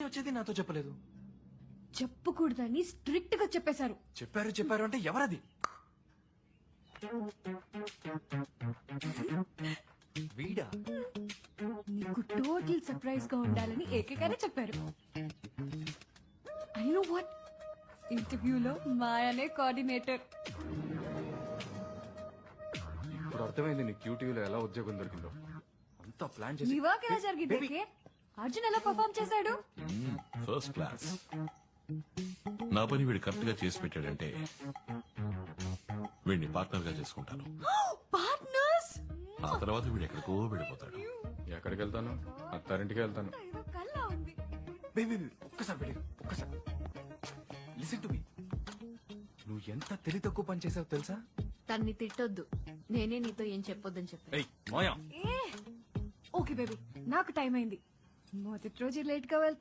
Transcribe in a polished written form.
వచ్చేది నాతో చెప్పలేదు. చెప్పకూడదని స్ట్రిక్ట్ గా చెప్పేశారు. చెప్పారు అంటే ఎవరది? వీడా? నీకు టోటల్ సర్ప్రైజ్ గా ఉండాలని ఏకగానే చెప్పారు. ఐ నో వాట్, ఇంటర్వ్యూలో మాయనే కోఆర్డినేటర్. ఇప్పుడు అర్థమైంది నీ క్యూటీవీలో ఎలా ఉద్యోగం దొరికిందో. అంతా ప్లాన్ నీ చేసి వర్క్ ఎలా జరిగింది? Baby. ఏకే? అర్జున్ ఎలా పర్ఫామ్ చేశాడు? First class. నా పని వీడు కరెక్ట్ గా చేసి పెట్టాడంటే వీడిని పార్ట్నర్ గా చేసుకుంటాను. పార్ట్నర్స్. ఆ తర్వాత వీడు ఎక్కడికో వెళ్ళిపోతాడు. ఎక్కడికి వెళ్తాను? అత్తారింటికి వెళ్తాను. ఏదో కల్లా ఉంది. బేబీ ఒక్కసారి బేబీ ఒక్కసారి లిసన్ టు మీ. నువ్వు ఎంత తెలివి తక్కువ పని చేసావు తెలుసా? తన్ని తిట్టొద్దు, నేనే నీతో ఏం చెప్పొద్దని చెప్పా. ఏయ్ మాయా, ఓకే బేబీ, నాకు టైం అయింది. మొదటి రోజు లేట్ గా వెళ్తే